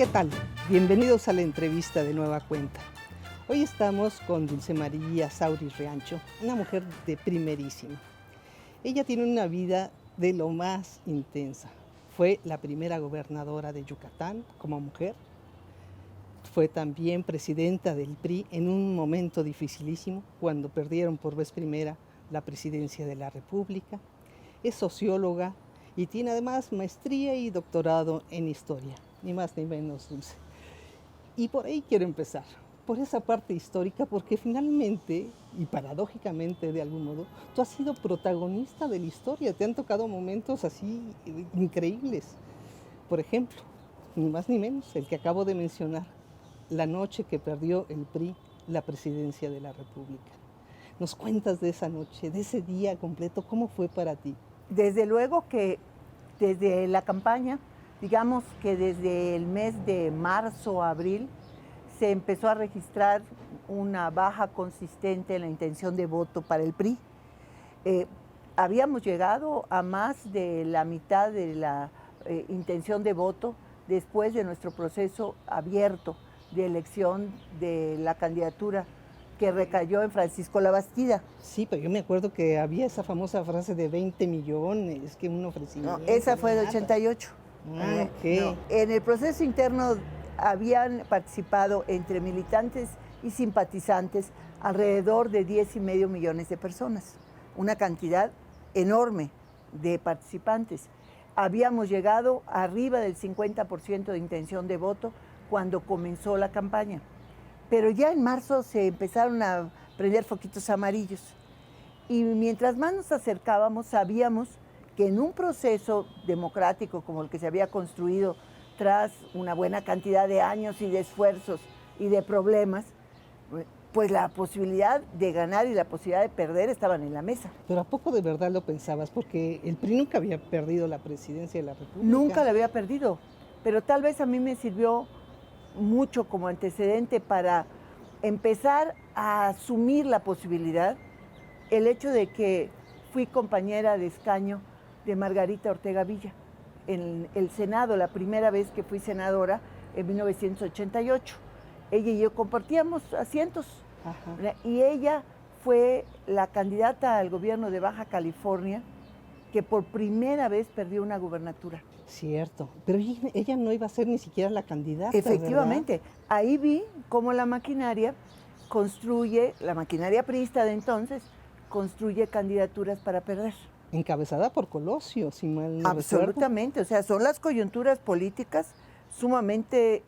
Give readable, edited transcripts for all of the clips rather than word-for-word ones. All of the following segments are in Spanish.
¿Qué tal? Bienvenidos a la entrevista de Nueva Cuenta. Hoy estamos con Dulce María Sauri Riancho, una mujer de primerísima. Ella tiene una vida de lo más intensa. Fue la primera gobernadora de Yucatán como mujer. Fue también presidenta del PRI en un momento dificilísimo, cuando perdieron por vez primera la presidencia de la República. Es socióloga y tiene además maestría y doctorado en historia, ni más ni menos, Dulce. Y por ahí quiero empezar, por esa parte histórica, porque finalmente, y paradójicamente de algún modo, tú has sido protagonista de la historia, te han tocado momentos así increíbles. Por ejemplo, ni más ni menos, el que acabo de mencionar, la noche que perdió el PRI la presidencia de la República. ¿Nos cuentas de esa noche, de ese día completo? ¿Cómo fue para ti? Desde luego que desde la campaña, digamos que desde el mes de marzo, abril, se empezó a registrar una baja consistente en la intención de voto para el PRI. Habíamos llegado a más de la mitad de la intención de voto después de nuestro proceso abierto de elección de la candidatura que recayó en Francisco Labastida. Sí, pero yo me acuerdo que había esa famosa frase de 20 millones, que un ofrecimiento. No, esa fue de 88. Okay. No, en el proceso interno habían participado entre militantes y simpatizantes alrededor de 10,5 millones de personas, una cantidad enorme de participantes. Habíamos llegado arriba del 50% de intención de voto cuando comenzó la campaña. Pero ya en marzo se empezaron a prender foquitos amarillos. Y mientras más nos acercábamos, sabíamos que en un proceso democrático como el que se había construido tras una buena cantidad de años y de esfuerzos y de problemas, pues la posibilidad de ganar y la posibilidad de perder estaban en la mesa. Pero ¿a poco de verdad lo pensabas? Porque el PRI nunca había perdido la presidencia de la República. Nunca la había perdido, pero tal vez a mí me sirvió mucho como antecedente para empezar a asumir la posibilidad, el hecho de que fui compañera de escaño de Margarita Ortega Villa en el Senado, la primera vez que fui senadora en 1988. Ella y yo compartíamos asientos. Ajá. Y ella fue la candidata al gobierno de Baja California que por primera vez perdió una gubernatura. Cierto, pero ella no iba a ser ni siquiera la candidata. Efectivamente, ¿verdad? Ahí vi cómo la maquinaria priista de entonces, construye candidaturas para perder. Encabezada por Colosio, si mal no Absolutamente, recuerdo. O sea, son las coyunturas políticas sumamente,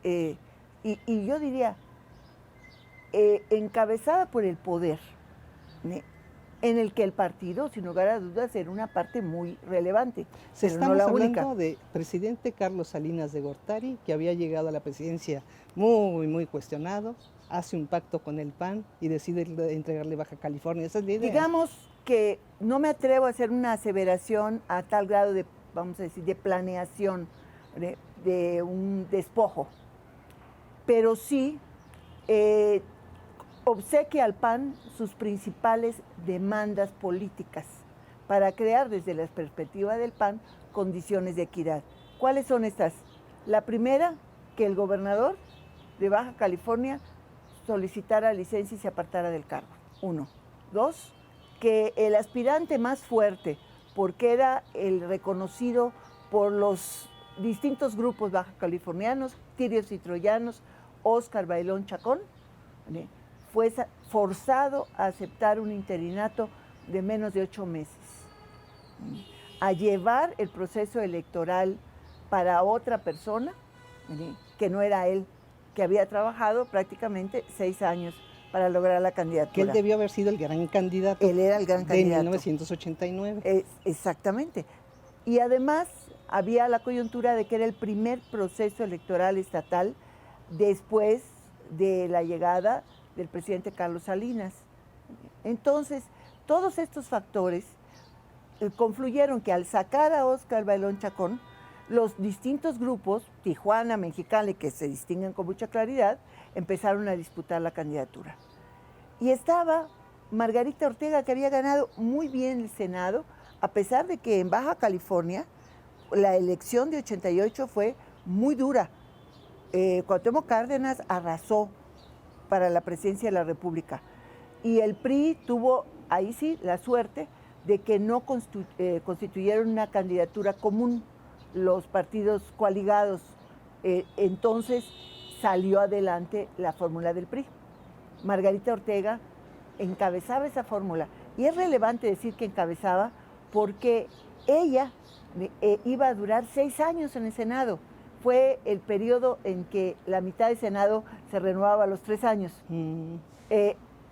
y yo diría, encabezada por el poder, en el que el partido, sin lugar a dudas, era una parte muy relevante. Estamos hablando de presidente Carlos Salinas de Gortari, que había llegado a la presidencia muy cuestionado, hace un pacto con el PAN y decide entregarle Baja California. Esa es la idea. Digamos que no me atrevo a hacer una aseveración a tal grado de, vamos a decir, de planeación, de un despojo, pero sí obsequia al PAN sus principales demandas políticas para crear desde la perspectiva del PAN condiciones de equidad. ¿Cuáles son estas? La primera, que el gobernador de Baja California solicitara licencia y se apartara del cargo. 1. 2, que el aspirante más fuerte, porque era el reconocido por los distintos grupos baja californianos, tirios y troyanos, Óscar Bailón Chacón, fue forzado a aceptar un interinato de menos de 8 meses, a llevar el proceso electoral para otra persona, que no era él, que había trabajado prácticamente 6 años para lograr la candidatura. Que él debió haber sido el gran candidato. Él era el gran candidato. De 1989. Exactamente. Y además había la coyuntura de que era el primer proceso electoral estatal después de la llegada del presidente Carlos Salinas. Entonces, todos estos factores confluyeron que al sacar a Óscar Bailón Chacón, los distintos grupos, Tijuana, Mexicali, que se distinguen con mucha claridad, empezaron a disputar la candidatura. Y estaba Margarita Ortega, que había ganado muy bien el Senado, a pesar de que en Baja California la elección de 88 fue muy dura. Cuauhtémoc Cárdenas arrasó para la presidencia de la República. Y el PRI tuvo, ahí sí, la suerte de que no constituyeron una candidatura común los partidos coaligados. Entonces salió adelante la fórmula del PRI. Margarita Ortega encabezaba esa fórmula. Y es relevante decir que encabezaba porque ella iba a durar 6 años en el Senado. Fue el periodo en que la mitad del Senado se renovaba a los 3 años.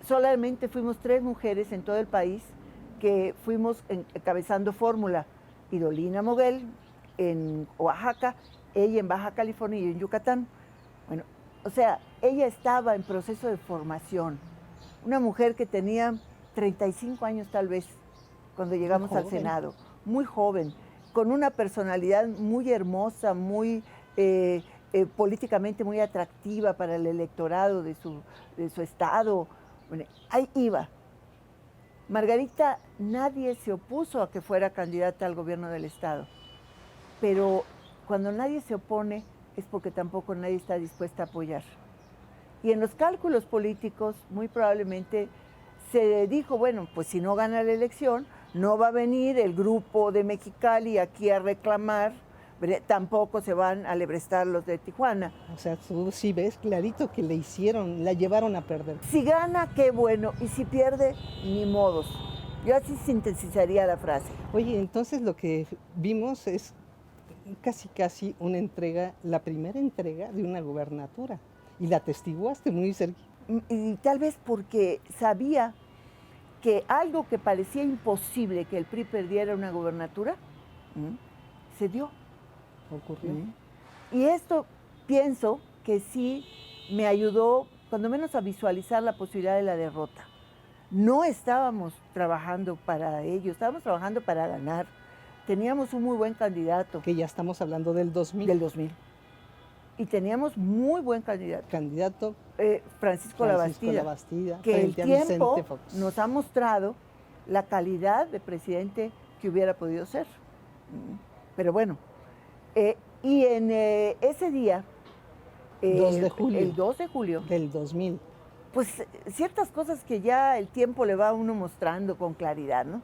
Solamente fuimos 3 mujeres en todo el país que fuimos encabezando fórmula. Idolina Moguel en Oaxaca, ella en Baja California y yo en Yucatán. Bueno, o sea, ella estaba en proceso de formación. Una mujer que tenía 35 años tal vez cuando llegamos al Senado, muy joven, con una personalidad muy hermosa, muy políticamente muy atractiva para el electorado de su estado. Bueno, ahí iba. Margarita, nadie se opuso a que fuera candidata al gobierno del estado, pero cuando nadie se opone es porque tampoco nadie está dispuesta a apoyar. Y en los cálculos políticos muy probablemente se dijo, bueno, pues si no gana la elección, no va a venir el grupo de Mexicali aquí a reclamar, tampoco se van a lebrestar los de Tijuana. O sea, tú sí ves clarito que le hicieron, la llevaron a perder. Si gana, qué bueno, y si pierde, ni modos. Yo así sintetizaría la frase. Oye, entonces lo que vimos es casi una entrega, la primera entrega de una gubernatura. Y la atestiguaste muy cerca. Y tal vez porque sabía que algo que parecía imposible, que el PRI perdiera una gubernatura, se dio. Ocurrió. Y esto pienso que sí me ayudó, cuando menos, a visualizar la posibilidad de la derrota. No estábamos trabajando para ello, estábamos trabajando para ganar. Teníamos un muy buen candidato. Que ya estamos hablando del 2000. Del 2000. Y teníamos muy buen candidato. Candidato Francisco Labastida, que el tiempo nos ha mostrado la calidad de presidente que hubiera podido ser. Pero bueno, y en ese día, 2 de julio, el 2 de julio del 2000, pues ciertas cosas que ya el tiempo le va a uno mostrando con claridad, ¿no?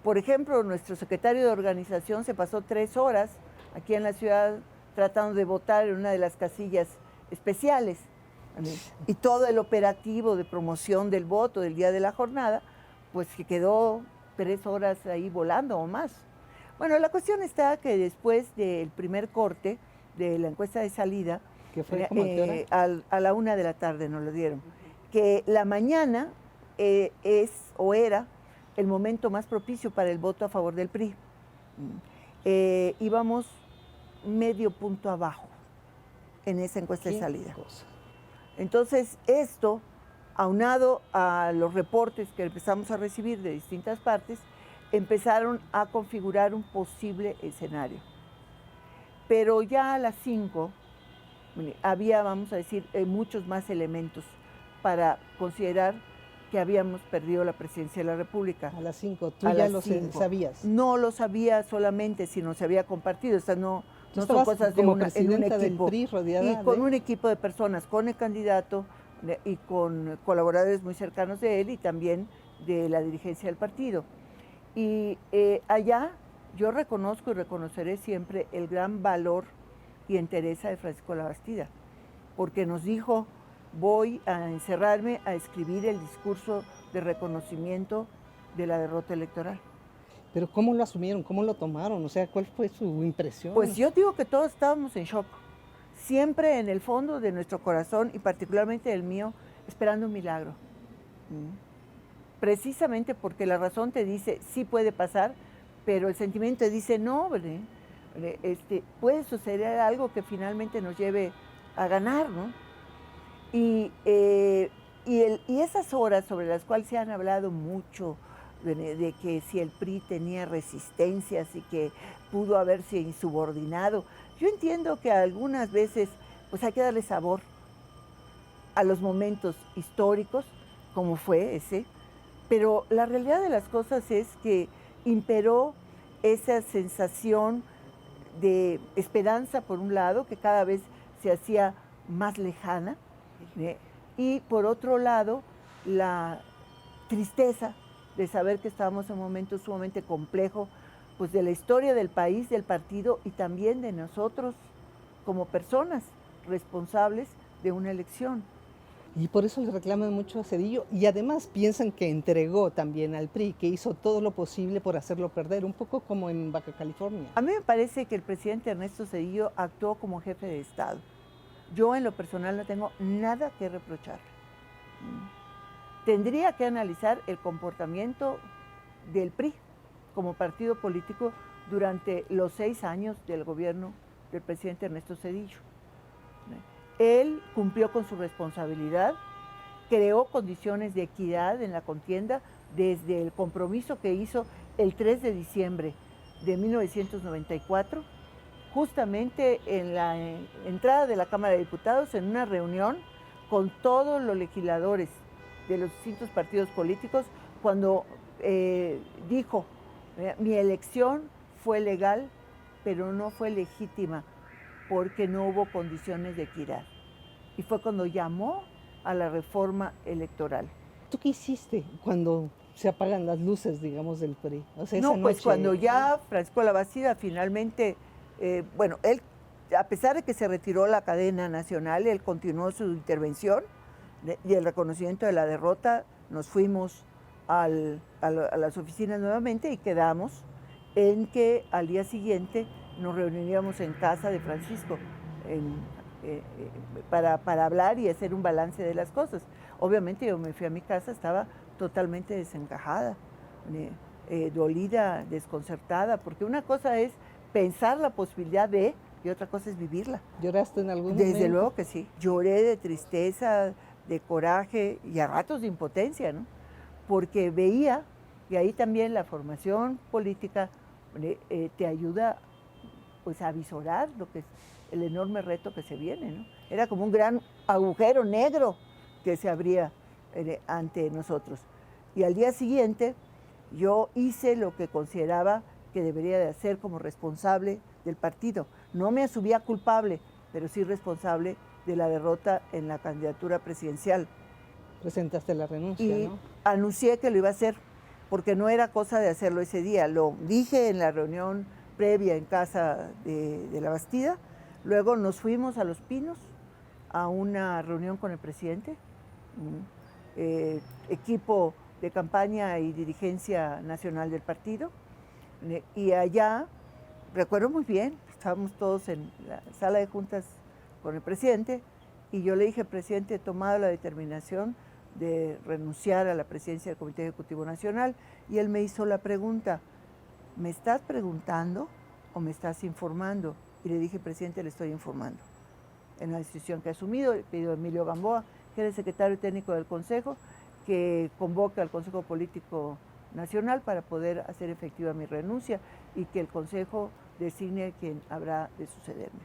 Por ejemplo, nuestro secretario de organización se pasó 3 horas aquí en la ciudad tratando de votar en una de las casillas especiales. Y todo el operativo de promoción del voto del día de la jornada, pues que quedó 3 horas ahí volando o más. Bueno, la cuestión está que después del primer corte de la encuesta de salida, que fue como a la 1 de la tarde nos lo dieron, que la mañana era el momento más propicio para el voto a favor del PRI. Íbamos medio punto abajo en esa encuesta de salida. Entonces, esto, aunado a los reportes que empezamos a recibir de distintas partes, empezaron a configurar un posible escenario. Pero ya a las 5 había, vamos a decir, muchos más elementos para considerar que habíamos perdido la presidencia de la República. A las 5, tú ya lo sabías. No lo sabía solamente, sino se había compartido. Estas no son cosas de en un equipo. Del PRI, rodeada y con un equipo de personas, con el candidato y con colaboradores muy cercanos de él y también de la dirigencia del partido. Y allá yo reconozco y reconoceré siempre el gran valor y entereza de Francisco Labastida, porque nos dijo: voy a encerrarme a escribir el discurso de reconocimiento de la derrota electoral. Pero ¿cómo lo asumieron? ¿Cómo lo tomaron? O sea, ¿cuál fue su impresión? Pues yo digo que todos estábamos en shock. Siempre en el fondo de nuestro corazón, y particularmente el mío, esperando un milagro. Precisamente porque la razón te dice, sí puede pasar, pero el sentimiento te dice, no, puede suceder algo que finalmente nos lleve a ganar, ¿no? Y esas horas sobre las cuales se han hablado mucho, de que si el PRI tenía resistencias y que pudo haberse insubordinado, yo entiendo que algunas veces pues hay que darle sabor a los momentos históricos, como fue ese, pero la realidad de las cosas es que imperó esa sensación de esperanza, por un lado, que cada vez se hacía más lejana, y por otro lado, la tristeza de saber que estábamos en un momento sumamente complejo, pues de la historia del país, del partido y también de nosotros como personas responsables de una elección. Y por eso le reclaman mucho a Zedillo y además piensan que entregó también al PRI, que hizo todo lo posible por hacerlo perder, un poco como en Baja California. A mí me parece que el presidente Ernesto Zedillo actuó como jefe de Estado. Yo en lo personal no tengo nada que reprocharle. Tendría que analizar el comportamiento del PRI como partido político durante los 6 años del gobierno del presidente Ernesto Zedillo. Él cumplió con su responsabilidad, creó condiciones de equidad en la contienda desde el compromiso que hizo el 3 de diciembre de 1994, justamente en la entrada de la Cámara de Diputados, en una reunión con todos los legisladores de los distintos partidos políticos, cuando dijo, mi elección fue legal, pero no fue legítima, porque no hubo condiciones de equidad. Y fue cuando llamó a la reforma electoral. ¿Tú qué hiciste cuando se apagan las luces, digamos, del PRI? O sea, no, pues cuando ya Francisco Labastida finalmente, bueno, él, a pesar de que se retiró la cadena nacional, él continuó su intervención y el reconocimiento de la derrota. Nos fuimos a las oficinas nuevamente y quedamos en que al día siguiente nos reuniríamos en casa de Francisco para hablar y hacer un balance de las cosas. Obviamente yo me fui a mi casa, estaba totalmente desencajada, dolida, desconcertada, porque una cosa es pensar la posibilidad de, y otra cosa es vivirla. ¿Lloraste en algún momento? Desde luego que sí. Lloré de tristeza, de coraje y a ratos de impotencia, ¿no? Porque veía, y ahí también la formación política te ayuda pues a visorar lo que es el enorme reto que se viene, ¿no? Era como un gran agujero negro que se abría ante nosotros. Y al día siguiente yo hice lo que consideraba que debería de hacer como responsable del partido. No me asumía culpable, pero sí responsable de la derrota en la candidatura presidencial. Presentaste la renuncia, y ¿no? Anuncié que lo iba a hacer, porque no era cosa de hacerlo ese día. Lo dije en la reunión previa en casa de Labastida. Luego nos fuimos a Los Pinos a una reunión con el presidente, equipo de campaña y dirigencia nacional del partido. Y allá, recuerdo muy bien, estábamos todos en la sala de juntas con el presidente y yo le dije, presidente, he tomado la determinación de renunciar a la presidencia del Comité Ejecutivo Nacional, y él me hizo la pregunta, ¿me estás preguntando o me estás informando? Y le dije, presidente, le estoy informando. En la decisión que ha asumido, le pidió a Emilio Gamboa, que era el secretario técnico del Consejo, que convoque al Consejo Político Nacional para poder hacer efectiva mi renuncia y que el Consejo designe quien habrá de sucederme.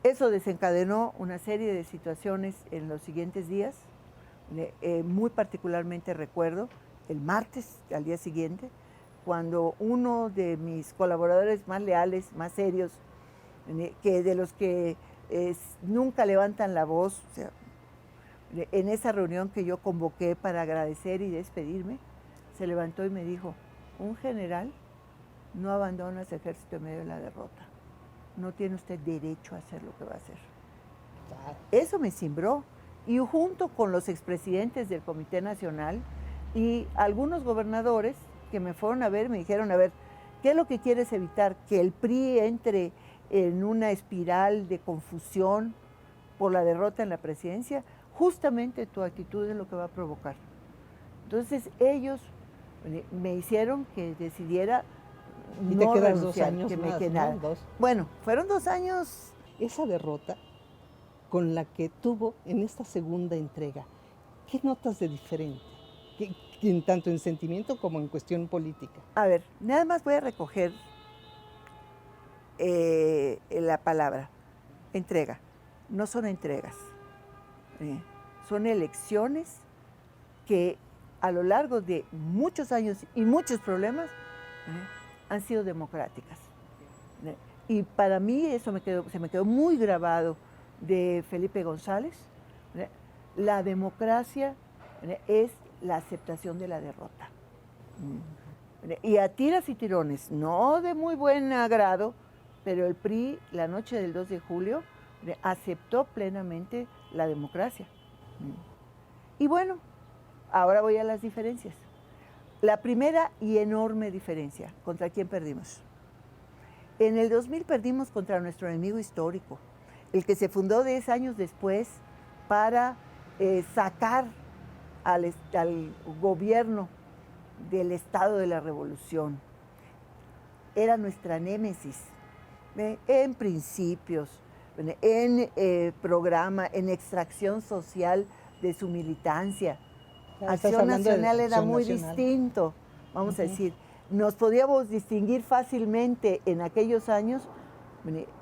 Eso desencadenó una serie de situaciones en los siguientes días. Muy particularmente recuerdo el martes, al día siguiente, cuando uno de mis colaboradores más leales, más serios, que de los que nunca levantan la voz, o sea, en esa reunión que yo convoqué para agradecer y despedirme, se levantó y me dijo, un general no abandona ese ejército en medio de la derrota. No tiene usted derecho a hacer lo que va a hacer. Eso me cimbró. Y junto con los expresidentes del Comité Nacional y algunos gobernadores que me fueron a ver, me dijeron, a ver, ¿qué es lo que quieres evitar? Que el PRI entre en una espiral de confusión por la derrota en la presidencia. Justamente tu actitud es lo que va a provocar. Entonces ellos me hicieron que decidiera y no te quedas renunciar, 2 años que más, me quedara. ¿no? 2. Bueno, fueron 2 años. Esa derrota con la que tuvo en esta segunda entrega, ¿qué notas de diferente? Tanto en sentimiento como en cuestión política. A ver, nada más voy a recoger la palabra, entrega. No son entregas, son elecciones que a lo largo de muchos años y muchos problemas han sido democráticas. Y para mí eso se me quedó muy grabado de Felipe González, la democracia es la aceptación de la derrota. Y a tiras y tirones, no de muy buen agrado, pero el PRI, la noche del 2 de julio, aceptó plenamente la democracia. Y bueno, ahora voy a las diferencias. La primera y enorme diferencia, ¿contra quién perdimos? En el 2000 perdimos contra nuestro enemigo histórico, el que se fundó 10 años después para sacar al gobierno del estado de la revolución. Era nuestra némesis, en principios, en programa, en extracción social de su militancia. Acción Nacional era muy distinto, vamos a decir. Nos podíamos distinguir fácilmente en aquellos años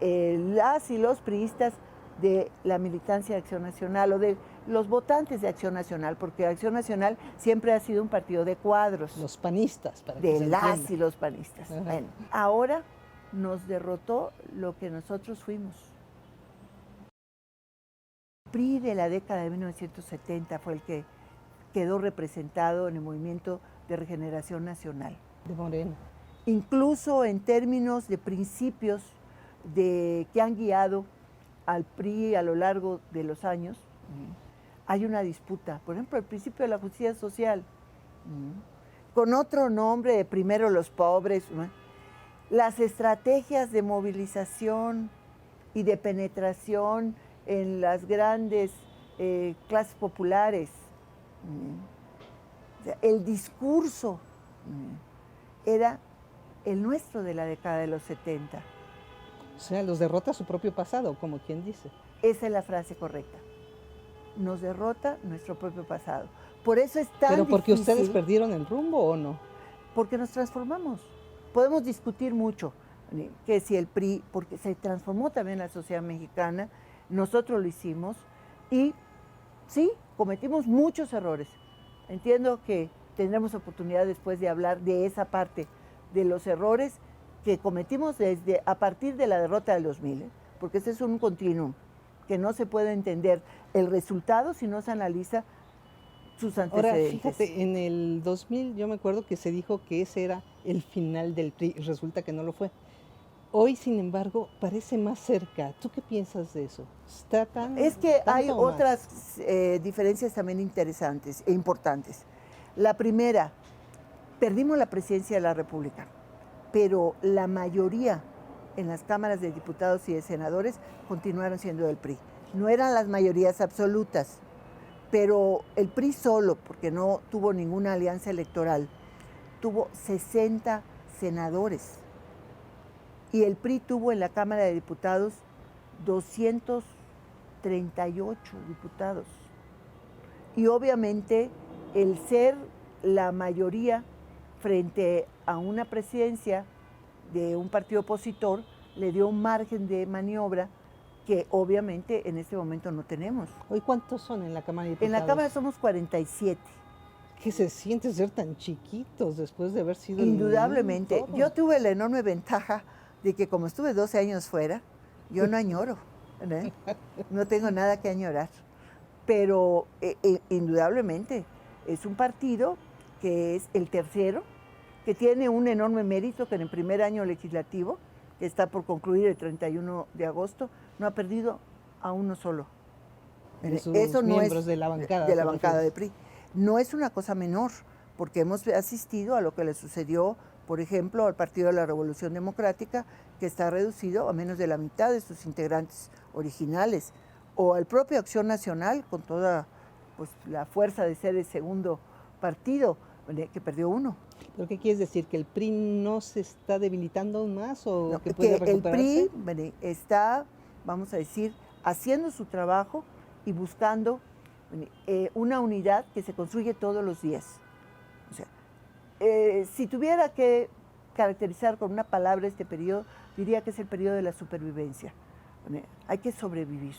las y los priistas de la militancia de Acción Nacional o de los votantes de Acción Nacional, porque Acción Nacional siempre ha sido un partido de cuadros. Los panistas, para que de se las entienda. y los panistas. Bueno, ahora nos derrotó lo que nosotros fuimos. El PRI de la década de 1970 fue el que quedó representado en el Movimiento de Regeneración Nacional. De Moreno. Incluso en términos de principios que han guiado al PRI a lo largo de los años, hay una disputa. Por ejemplo, el principio de la justicia social, con otro nombre de primero los pobres, las estrategias de movilización y de penetración en las grandes clases populares, o sea, el discurso era el nuestro de la década de los 70. O sea, los derrota su propio pasado, como quien dice. Esa es la frase correcta. Nos derrota nuestro propio pasado. Por eso es tan ¿Pero porque difícil, ustedes perdieron el rumbo o no? porque nos transformamos. Podemos discutir mucho que si el PRI, porque se transformó también la sociedad mexicana, nosotros lo hicimos y sí, cometimos muchos errores. Entiendo que tendremos oportunidad después de hablar de esa parte de los errores que cometimos a partir de la derrota del 2000, porque ese es un continuum que no se puede entender el resultado si no se analiza sus antecedentes. Ahora, fíjate, en el 2000 yo me acuerdo que se dijo que ese era el final del PRI, y resulta que no lo fue. Hoy, sin embargo, parece más cerca. ¿Tú qué piensas de eso? ¿Está tan, es que hay tanto o más? otras diferencias también interesantes e importantes. La primera, perdimos la presidencia de la República, pero la mayoría en las cámaras de diputados y de senadores continuaron siendo del PRI. No eran las mayorías absolutas, pero el PRI solo, porque no tuvo ninguna alianza electoral, tuvo 60 senadores. Y el PRI tuvo en la Cámara de Diputados 238 diputados. Y obviamente el ser la mayoría frente a una presidencia de un partido opositor le dio un margen de maniobra que obviamente en este momento no tenemos. ¿Hoy cuántos son en la Cámara de Diputados? En la Cámara somos 47. ¿Qué se siente ser tan chiquitos después de haber sido Indudablemente. todo? Yo tuve la enorme ventaja de que como estuve 12 años fuera, yo no añoro, ¿no? No tengo nada que añorar. Pero indudablemente es un partido que es el tercero, que tiene un enorme mérito, que en el primer año legislativo, que está por concluir el 31 de agosto, no ha perdido a uno solo. De sus Eso no miembros es de la bancada. de la bancada de PRI. No es una cosa menor, porque hemos asistido a lo que le sucedió, por ejemplo, al Partido de la Revolución Democrática, que está reducido a menos de la mitad de sus integrantes originales, o al propio Acción Nacional, con toda pues, la fuerza de ser el segundo partido, que perdió uno. ¿Pero qué quieres decir? ¿Que el PRI no se está debilitando aún más o No, que puede el recuperarse? PRI está, vamos a decir, haciendo su trabajo y buscando una unidad que se construye todos los días. O sea, si tuviera que caracterizar con una palabra este periodo, diría que es el periodo de la supervivencia. Hay que sobrevivir.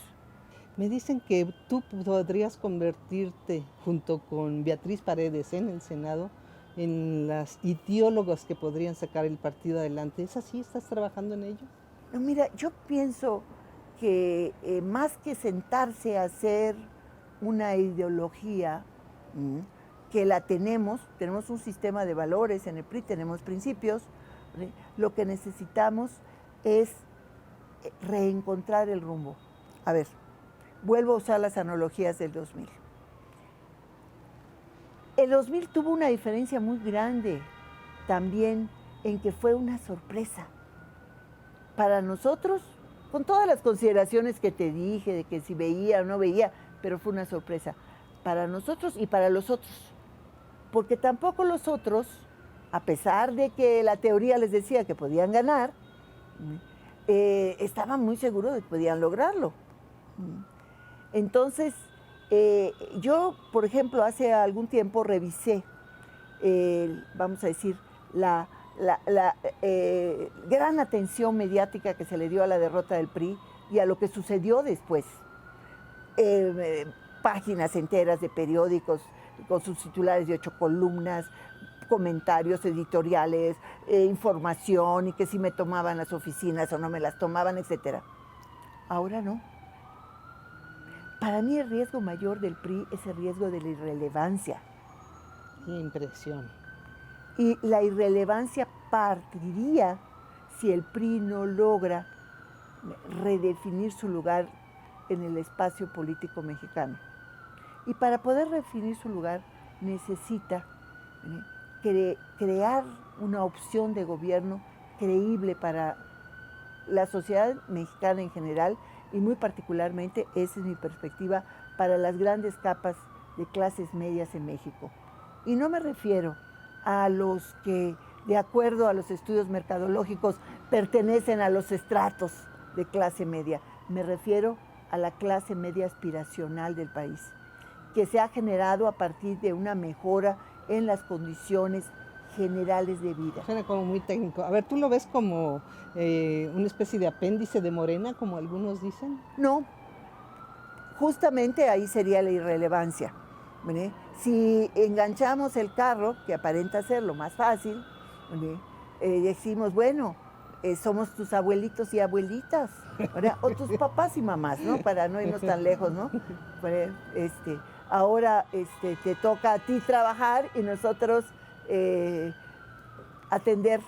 Me dicen que tú podrías convertirte, junto con Beatriz Paredes en el Senado, en las ideólogas que podrían sacar el partido adelante. ¿Es así? ¿Estás trabajando en ello? No, mira, yo pienso que más que sentarse a hacer una ideología, que la tenemos un sistema de valores en el PRI, tenemos principios, lo que necesitamos es reencontrar el rumbo. A ver, vuelvo a usar las analogías del 2000. El 2000 tuvo una diferencia muy grande también en que fue una sorpresa. Para nosotros, con todas las consideraciones que te dije, de que si veía o no veía, pero fue una sorpresa. Para nosotros y para los otros. Porque tampoco los otros, a pesar de que la teoría les decía que podían ganar, estaban muy seguros de que podían lograrlo. Entonces, yo, por ejemplo, hace algún tiempo revisé, vamos a decir, la gran atención mediática que se le dio a la derrota del PRI y a lo que sucedió después. Páginas enteras de periódicos con sus titulares de 8 columnas, comentarios editoriales, información y que si me tomaban las oficinas o no me las tomaban, etc. Ahora no. Para mí el riesgo mayor del PRI es el riesgo de la irrelevancia. Qué impresión. Y la irrelevancia partiría si el PRI no logra redefinir su lugar en el espacio político mexicano. Y para poder definir su lugar necesita crear una opción de gobierno creíble para la sociedad mexicana en general y muy particularmente, esa es mi perspectiva, para las grandes capas de clases medias en México. Y no me refiero a los que, de acuerdo a los estudios mercadológicos, pertenecen a los estratos de clase media. Me refiero a la clase media aspiracional del país, que se ha generado a partir de una mejora en las condiciones generales de vida. Suena como muy técnico. A ver, ¿tú lo ves como una especie de apéndice de Morena, como algunos dicen? No, justamente ahí sería la irrelevancia. ¿Vale? Si enganchamos el carro, que aparenta ser lo más fácil, ¿vale? Decimos, bueno, somos tus abuelitos y abuelitas, ¿verdad? O tus papás y mamás, ¿no? Para no irnos tan lejos, ¿no? Ahora te toca a ti trabajar y nosotros atender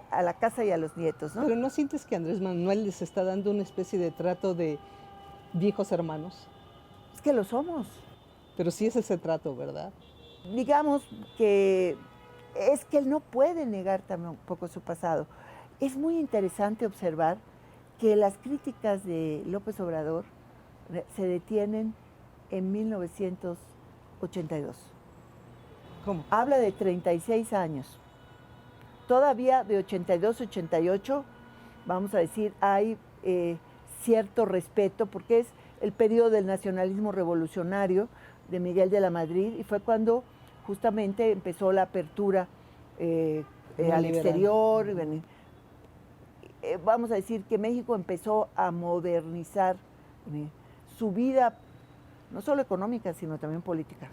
a la casa y a los nietos, ¿no? Pero ¿no sientes que Andrés Manuel les está dando una especie de trato de viejos hermanos? Es que lo somos. Pero sí es ese trato, ¿verdad? Digamos que es que él no puede negar tampoco su pasado. Es muy interesante observar que las críticas de López Obrador se detienen en 1982. ¿Cómo? Habla de 36 años. Todavía de 82, 88, vamos a decir, hay cierto respeto, porque es el periodo del nacionalismo revolucionario de Miguel de la Madrid, y fue cuando justamente empezó la apertura al exterior. Vamos a decir que México empezó a modernizar su vida, no solo económica, sino también política.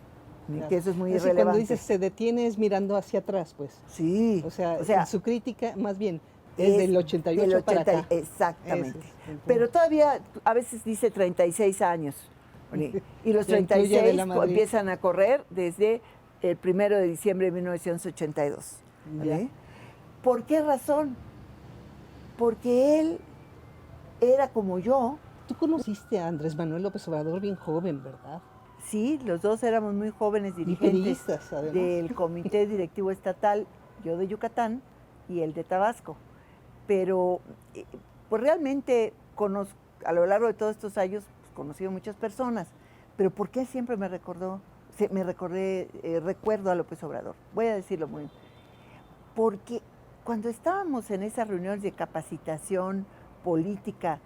Claro. Que eso es muy irrelevante. Cuando dices se detiene es mirando hacia atrás, pues. Sí. O sea su crítica, más bien, es del 88 del 80, para acá. Exactamente. Pero todavía a veces dice 36 años. Y los 36 empiezan a correr desde el 1 de diciembre de 1982. ¿Por qué razón? Porque él era como yo. Tú conociste a Andrés Manuel López Obrador bien joven, ¿verdad? Sí, los dos éramos muy jóvenes dirigentes del Comité Directivo Estatal, yo de Yucatán y él de Tabasco. Pero pues realmente a lo largo de todos estos años pues, conocí a muchas personas. Pero ¿por qué siempre recuerdo a López Obrador? Voy a decirlo muy bien. Porque cuando estábamos en esas reuniones de capacitación política,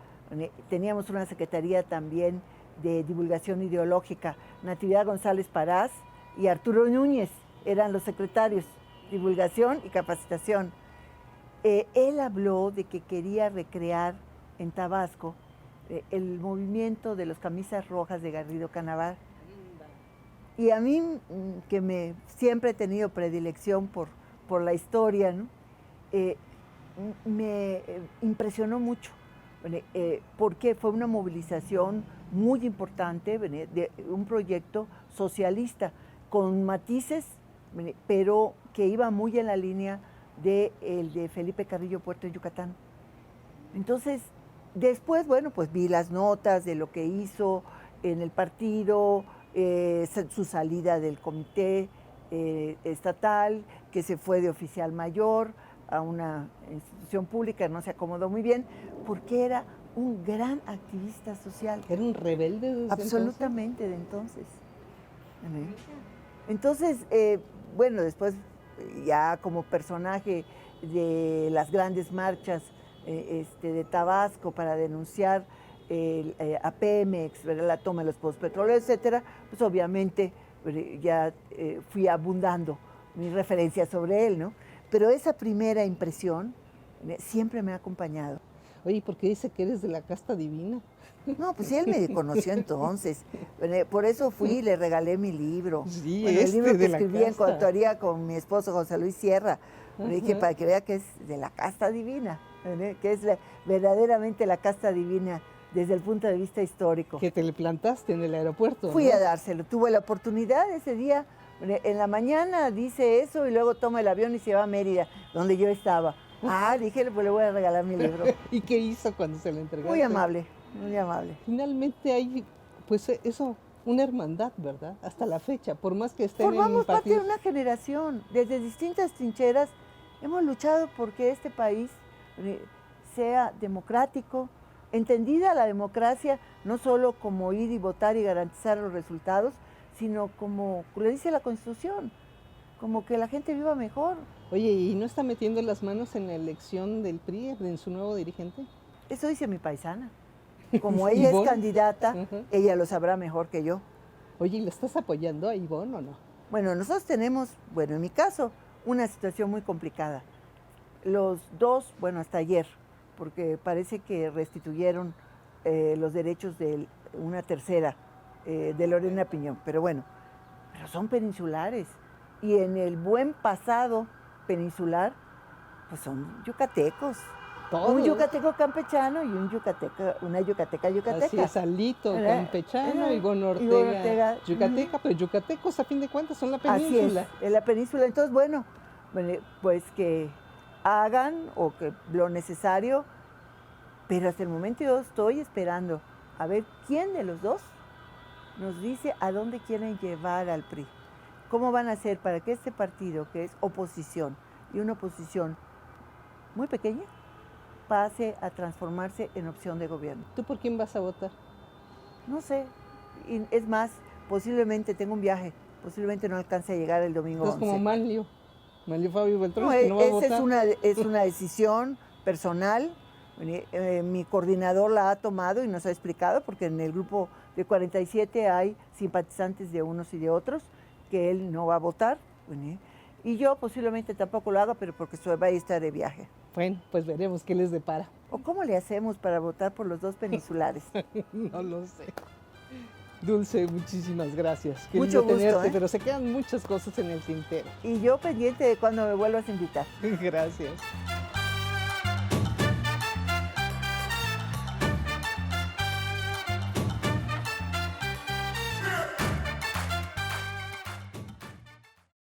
teníamos una secretaría también de divulgación ideológica. Natividad González Parás y Arturo Núñez eran los secretarios, divulgación y capacitación. Él habló de que quería recrear en Tabasco el movimiento de los camisas rojas de Garrido Canabal. Y a mí, que siempre he tenido predilección por la historia, ¿no? Me impresionó mucho, porque fue una movilización muy importante de un proyecto socialista con matices, pero que iba muy en la línea de Felipe Carrillo Puerto de Yucatán. Entonces, después, bueno, pues vi las notas de lo que hizo en el partido, su salida del comité estatal, que se fue de oficial mayor a una institución pública, no se acomodó muy bien, porque era un gran activista social. ¿Era un rebelde desde absolutamente entonces? De entonces? Entonces, bueno, después ya como personaje de las grandes marchas de Tabasco para denunciar a Pemex, ¿verdad? La toma de los pozos petroleros, etcétera, pues obviamente ya fui abundando mi referencia sobre él, ¿no? Pero esa primera impresión siempre me ha acompañado. Oye, ¿por qué dice que eres de la casta divina? No, pues él me conoció entonces. Por eso fui y le regalé mi libro. Sí, bueno, el libro que escribí en casta. coautoría con mi esposo José Luis Sierra. Le dije para que vea que es de la casta divina, que es verdaderamente la casta divina desde el punto de vista histórico. Que te le plantaste en el aeropuerto. Fui ¿no? a dárselo. Tuve la oportunidad ese día. En la mañana dice eso y luego toma el avión y se va a Mérida, donde yo estaba. Ah, dije, pues le voy a regalar mi libro. ¿Y qué hizo cuando se lo entregaste? Muy amable, muy amable. Finalmente hay, pues eso, una hermandad, ¿verdad? Hasta la fecha, por más que estén Formamos en parte de partidos... una generación. Desde distintas trincheras hemos luchado porque este país sea democrático, entendida la democracia no solo como ir y votar y garantizar los resultados, sino como le dice la Constitución, como que la gente viva mejor. Oye, ¿y no está metiendo las manos en la elección del PRI, en su nuevo dirigente? Eso dice mi paisana. Como ella es candidata, ella lo sabrá mejor que yo. Oye, ¿y le estás apoyando a Ivonne o no? Bueno, nosotros tenemos, bueno, en mi caso, una situación muy complicada. Los dos, bueno, hasta ayer, porque parece que restituyeron los derechos de una tercera, de Lorena Piñón, pero bueno, pero son peninsulares. Y en el buen pasado peninsular, pues son yucatecos. Todo. Un yucateco campechano y una yucateca yucateca. Así es, Alito campechano, Ivonne Ortega yucateca, pero yucatecos a fin de cuentas son la península. Así es, en la península. Entonces, bueno, pues que hagan o que lo necesario, pero hasta el momento yo estoy esperando a ver quién de los dos nos dice a dónde quieren llevar al PRI. ¿Cómo van a hacer para que este partido, que es oposición, y una oposición muy pequeña, pase a transformarse en opción de gobierno? ¿Tú por quién vas a votar? No sé. Y es más, posiblemente tengo un viaje, posiblemente no alcance a llegar el domingo 11. Es como Manlio Fabio Beltrán, No, que no va a esa votar. es una decisión personal. Mi coordinador la ha tomado y nos ha explicado, porque en el grupo de 47 hay simpatizantes de unos y de otros, que él no va a votar. Y yo posiblemente tampoco lo haga, pero porque va a estar de viaje. Bueno, pues veremos qué les depara. ¿O cómo le hacemos para votar por los dos peninsulares? No lo sé. Dulce, muchísimas gracias. Qué Mucho lindo gusto, tenerte, ¿eh? pero se quedan muchas cosas en el tintero. Y yo pendiente de cuando me vuelvas a invitar. Gracias.